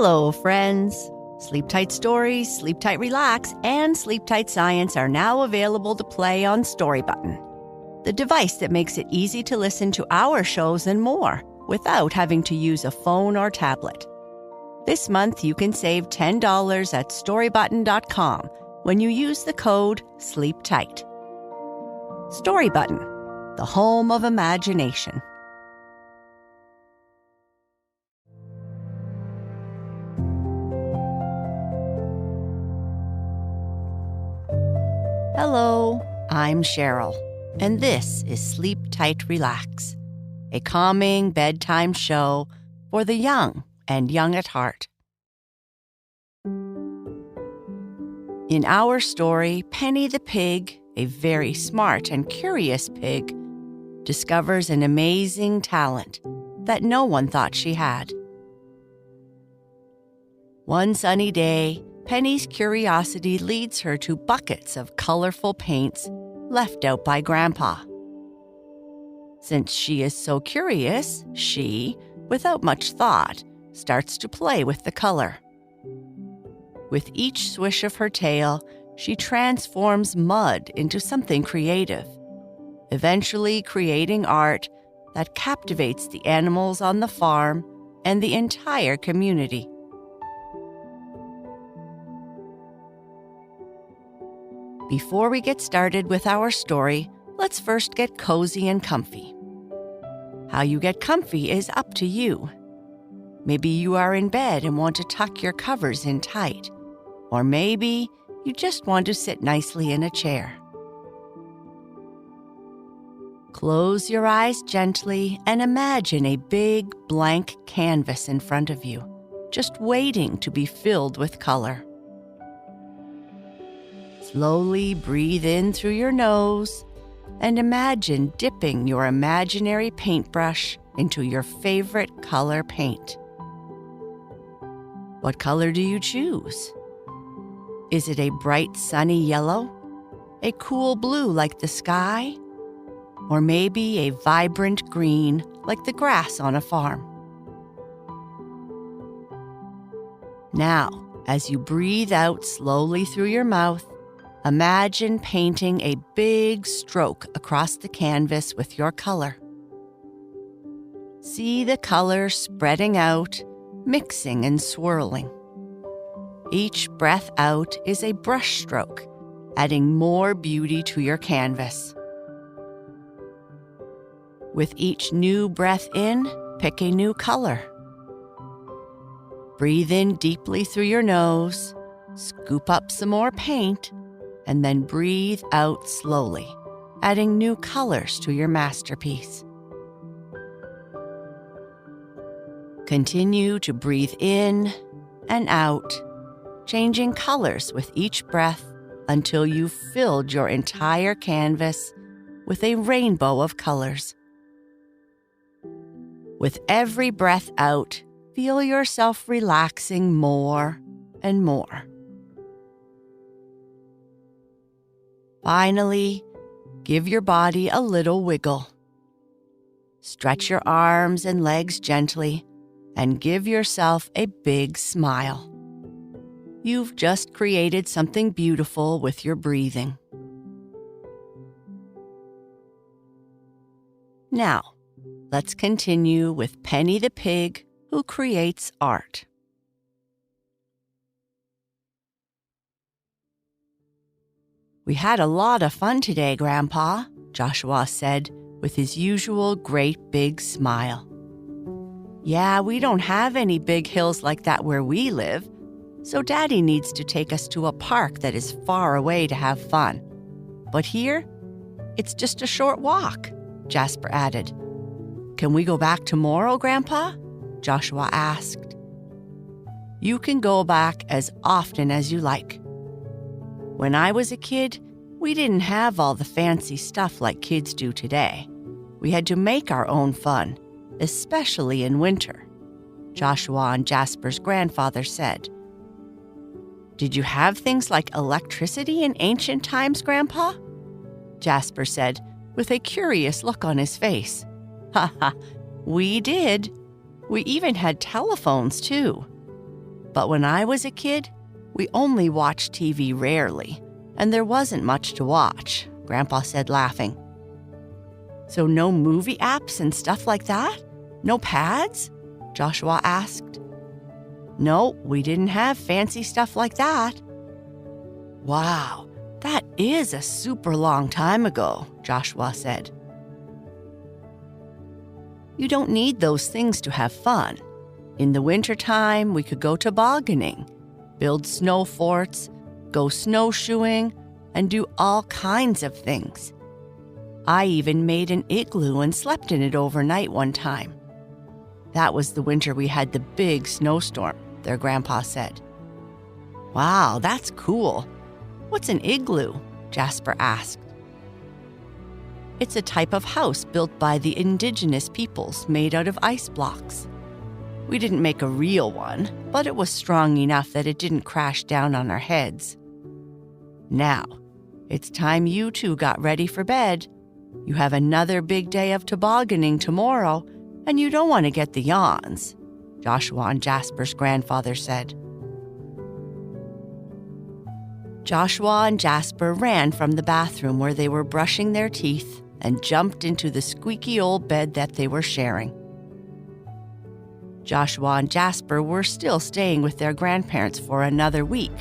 Hello, friends. Sleep Tight Stories, Sleep Tight Relax, and Sleep Tight Science are now available to play on Story Button, the device that makes it easy to listen to our shows and more without having to use a phone or tablet. This month, you can save $10 at storybutton.com when you use the code SLEEPTIGHT. Story Button, the home of imagination. Hello, I'm Sheryl, and this is Sleep Tight Relax, a calming bedtime show for the young and young at heart. In our story, Penny the pig, a very smart and curious pig, discovers an amazing talent that no one thought she had. One sunny day, Penny's curiosity leads her to buckets of colorful paints left out by Grandpa. Since she is so curious, she, without much thought, starts to play with the color. With each swish of her tail, she transforms mud into something creative, eventually creating art that captivates the animals on the farm and the entire community. Before we get started with our story, let's first get cozy and comfy. How you get comfy is up to you. Maybe you are in bed and want to tuck your covers in tight, or maybe you just want to sit nicely in a chair. Close your eyes gently and imagine a big blank canvas in front of you, just waiting to be filled with color. Slowly breathe in through your nose and imagine dipping your imaginary paintbrush into your favorite color paint. What color do you choose? Is it a bright sunny yellow, a cool blue like the sky, or maybe a vibrant green like the grass on a farm? Now, as you breathe out slowly through your mouth, imagine painting a big stroke across the canvas with your color. See the color spreading out, mixing and swirling. Each breath out is a brush stroke, adding more beauty to your canvas. With each new breath in, pick a new color. Breathe in deeply through your nose, scoop up some more paint, and then breathe out slowly, adding new colors to your masterpiece. Continue to breathe in and out, changing colors with each breath until you've filled your entire canvas with a rainbow of colors. With every breath out, feel yourself relaxing more and more. Finally, give your body a little wiggle. Stretch your arms and legs gently and give yourself a big smile. You've just created something beautiful with your breathing. Now, let's continue with Penny the pig, who creates art. "We had a lot of fun today, Grandpa," Joshua said with his usual great big smile. "Yeah, we don't have any big hills like that where we live, so Daddy needs to take us to a park that is far away to have fun. But here, it's just a short walk," Jasper added. "Can we go back tomorrow, Grandpa?" Joshua asked. "You can go back as often as you like. When I was a kid, we didn't have all the fancy stuff like kids do today. We had to make our own fun, especially in winter," Joshua and Jasper's grandfather said. "Did you have things like electricity in ancient times, Grandpa?" Jasper said, with a curious look on his face. "Ha ha, we did. We even had telephones, too. But when I was a kid, we only watched TV rarely, and there wasn't much to watch," Grandpa said, laughing. "So no movie apps and stuff like that? No pads?" Joshua asked. "No, we didn't have fancy stuff like that." "Wow, that is a super long time ago," Joshua said. "You don't need those things to have fun. In the wintertime, we could go tobogganing, build snow forts, go snowshoeing, and do all kinds of things. I even made an igloo and slept in it overnight one time. That was the winter we had the big snowstorm," their grandpa said. "Wow, that's cool. What's an igloo?" Jasper asked. "It's a type of house built by the indigenous peoples made out of ice blocks. We didn't make a real one, but it was strong enough that it didn't crash down on our heads. Now, it's time you two got ready for bed. You have another big day of tobogganing tomorrow, and you don't want to get the yawns," Joshua and Jasper's grandfather said. Joshua and Jasper ran from the bathroom where they were brushing their teeth and jumped into the squeaky old bed that they were sharing. Joshua and Jasper were still staying with their grandparents for another week,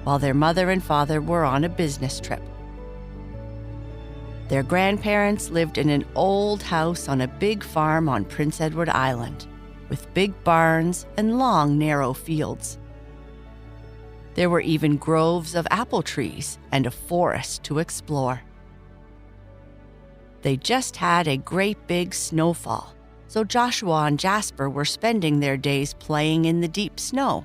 while their mother and father were on a business trip. Their grandparents lived in an old house on a big farm on Prince Edward Island, with big barns and long, narrow fields. There were even groves of apple trees and a forest to explore. They just had a great big snowfall, so Joshua and Jasper were spending their days playing in the deep snow.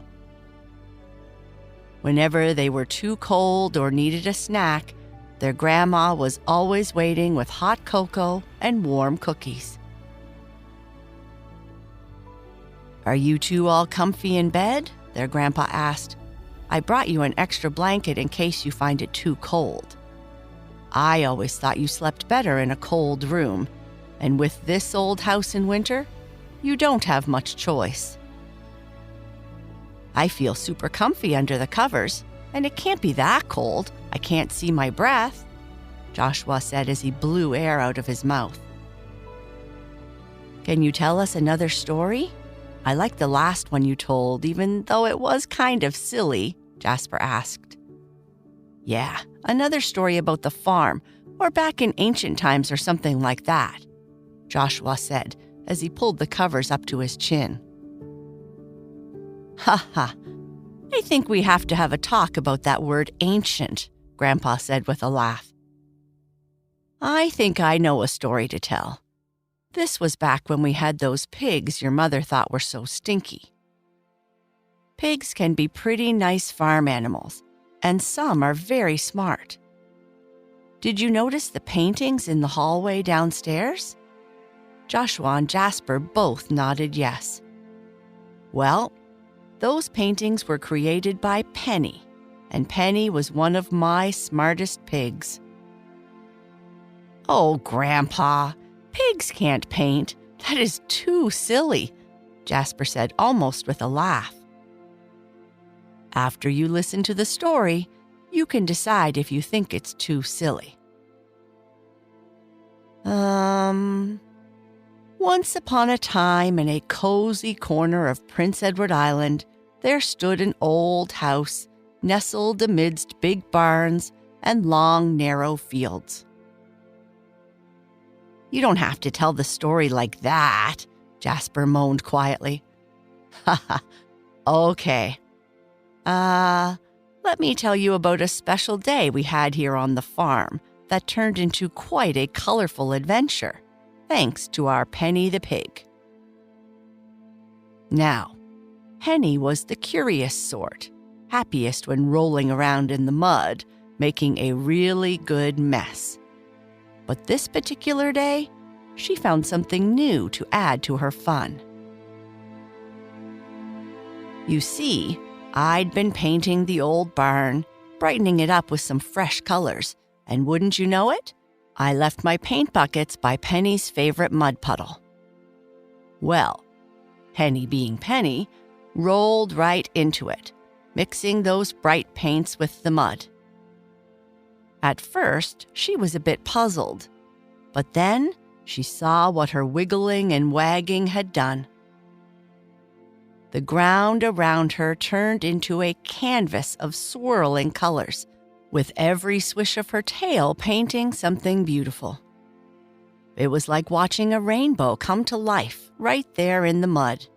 Whenever they were too cold or needed a snack, their grandma was always waiting with hot cocoa and warm cookies. "Are you two all comfy in bed?" their grandpa asked. "I brought you an extra blanket in case you find it too cold. I always thought you slept better in a cold room, and with this old house in winter, you don't have much choice." "I feel super comfy under the covers, and it can't be that cold. I can't see my breath," Joshua said as he blew air out of his mouth. "Can you tell us another story? I like the last one you told, even though it was kind of silly," Jasper asked. "Yeah, another story about the farm, or back in ancient times or something like that," Joshua said as he pulled the covers up to his chin. "Ha ha, I think we have to have a talk about that word ancient," Grandpa said with a laugh. "I think I know a story to tell. This was back when we had those pigs your mother thought were so stinky. Pigs can be pretty nice farm animals, and some are very smart. Did you notice the paintings in the hallway downstairs?" Joshua and Jasper both nodded yes. "Well, those paintings were created by Penny, and Penny was one of my smartest pigs." "Oh, Grandpa, pigs can't paint. That is too silly," Jasper said almost with a laugh. "After you listen to the story, you can decide if you think it's too silly." Once upon a time, in a cozy corner of Prince Edward Island, there stood an old house nestled amidst big barns and long, narrow fields. "You don't have to tell the story like that," Jasper moaned quietly. "Ha ha, okay. Let me tell you about a special day we had here on the farm that turned into quite a colorful adventure, thanks to our Penny the pig." Now, Penny was the curious sort, happiest when rolling around in the mud, making a really good mess. But this particular day, she found something new to add to her fun. You see, I'd been painting the old barn, brightening it up with some fresh colors, and wouldn't you know it, I left my paint buckets by Penny's favorite mud puddle. Well, Penny being Penny, rolled right into it, mixing those bright paints with the mud. At first, she was a bit puzzled, but then she saw what her wiggling and wagging had done. The ground around her turned into a canvas of swirling colors, with every swish of her tail painting something beautiful. It was like watching a rainbow come to life right there in the mud.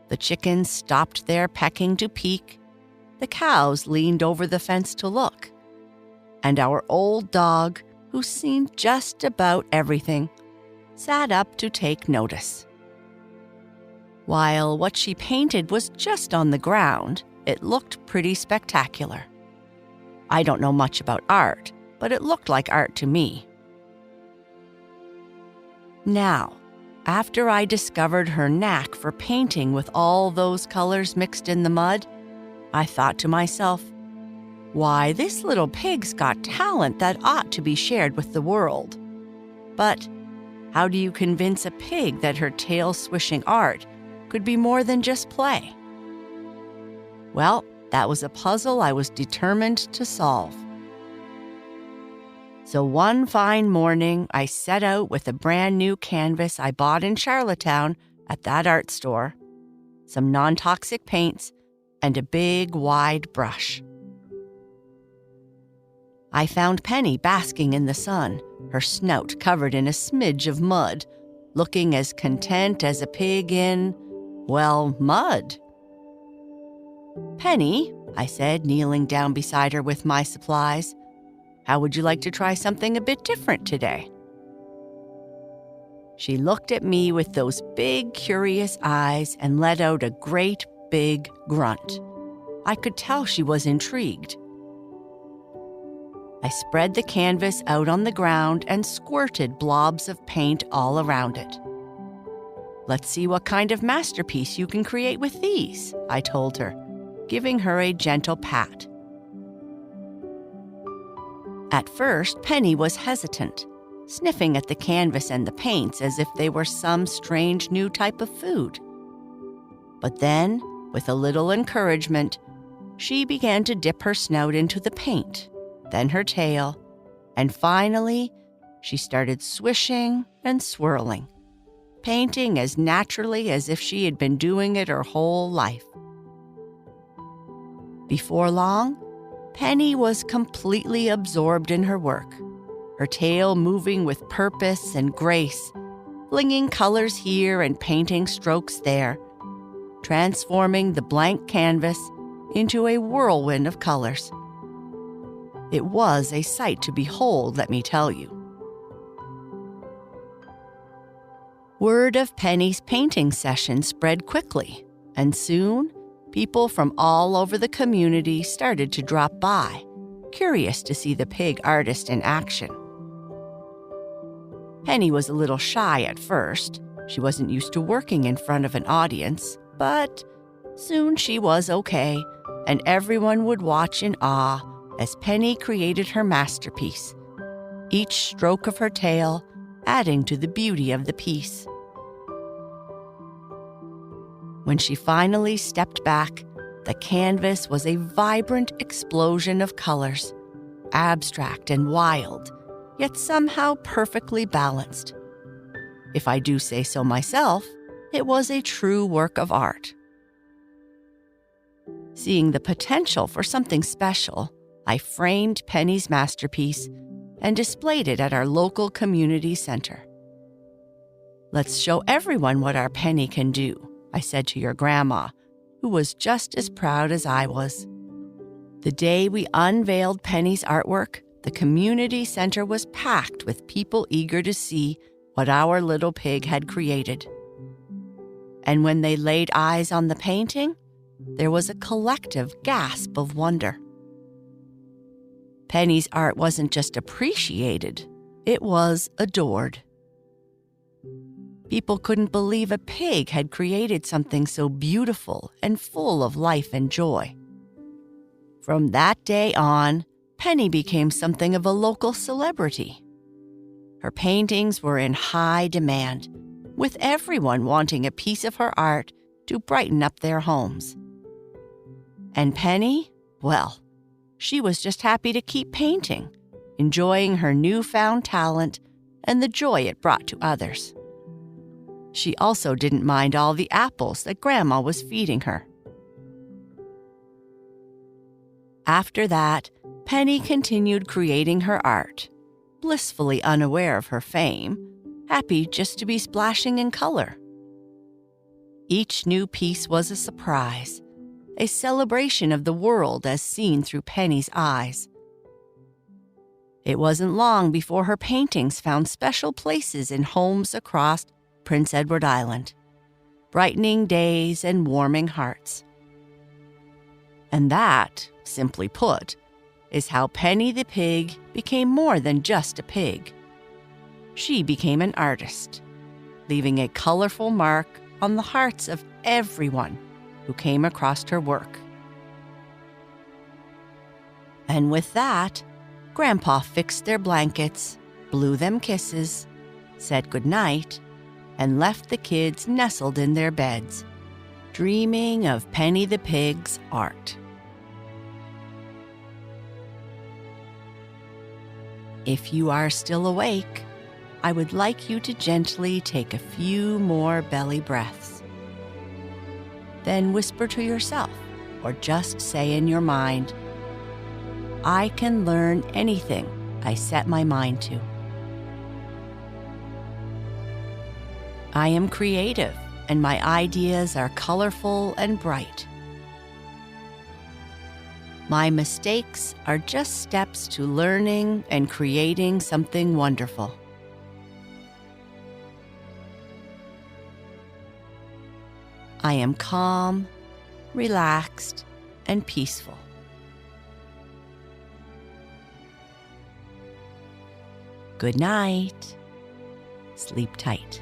The chickens stopped their pecking to peek, the cows leaned over the fence to look, and our old dog, who's seen just about everything, sat up to take notice. While what she painted was just on the ground, it looked pretty spectacular. I don't know much about art, but it looked like art to me. Now, after I discovered her knack for painting with all those colors mixed in the mud, I thought to myself, why, this little pig's got talent that ought to be shared with the world. But how do you convince a pig that her tail-swishing art could be more than just play? Well, that was a puzzle I was determined to solve. So one fine morning, I set out with a brand new canvas I bought in Charlottetown at that art store, some non-toxic paints, and a big, wide brush. I found Penny basking in the sun, her snout covered in a smidge of mud, looking as content as a pig in, well, mud. "Penny," I said, kneeling down beside her with my supplies, "how would you like to try something a bit different today?" She looked at me with those big, curious eyes and let out a great, big grunt. I could tell she was intrigued. I spread the canvas out on the ground and squirted blobs of paint all around it. "Let's see what kind of masterpiece you can create with these," I told her, giving her a gentle pat. At first, Penny was hesitant, sniffing at the canvas and the paints as if they were some strange new type of food. But then, with a little encouragement, she began to dip her snout into the paint, then her tail, and finally, she started swishing and swirling, painting as naturally as if she had been doing it her whole life. Before long, Penny was completely absorbed in her work, her tail moving with purpose and grace, flinging colors here and painting strokes there, transforming the blank canvas into a whirlwind of colors. It was a sight to behold, let me tell you. Word of Penny's painting session spread quickly, and soon, people from all over the community started to drop by, curious to see the pig artist in action. Penny was a little shy at first. She wasn't used to working in front of an audience, but soon she was okay, and everyone would watch in awe as Penny created her masterpiece, each stroke of her tail adding to the beauty of the piece. When she finally stepped back, the canvas was a vibrant explosion of colors, abstract and wild, yet somehow perfectly balanced. If I do say so myself, it was a true work of art. Seeing the potential for something special, I framed Penny's masterpiece and displayed it at our local community center. "Let's show everyone what our Penny can do," I said to your grandma, who was just as proud as I was. The day we unveiled Penny's artwork, the community center was packed with people eager to see what our little pig had created. And when they laid eyes on the painting, there was a collective gasp of wonder. Penny's art wasn't just appreciated, it was adored. People couldn't believe a pig had created something so beautiful and full of life and joy. From that day on, Penny became something of a local celebrity. Her paintings were in high demand, with everyone wanting a piece of her art to brighten up their homes. And Penny, well, she was just happy to keep painting, enjoying her newfound talent and the joy it brought to others. She also didn't mind all the apples that Grandma was feeding her. After that, Penny continued creating her art, blissfully unaware of her fame, happy just to be splashing in color. Each new piece was a surprise, a celebration of the world as seen through Penny's eyes. It wasn't long before her paintings found special places in homes across Prince Edward Island, brightening days and warming hearts. And that, simply put, is how Penny the pig became more than just a pig. She became an artist, leaving a colorful mark on the hearts of everyone who came across her work. And with that, Grandpa fixed their blankets, blew them kisses, said goodnight, and left the kids nestled in their beds, dreaming of Penny the pig's art. If you are still awake, I would like you to gently take a few more belly breaths. Then whisper to yourself, or just say in your mind, I can learn anything I set my mind to. I am creative, and my ideas are colorful and bright. My mistakes are just steps to learning and creating something wonderful. I am calm, relaxed, and peaceful. Good night. Sleep tight.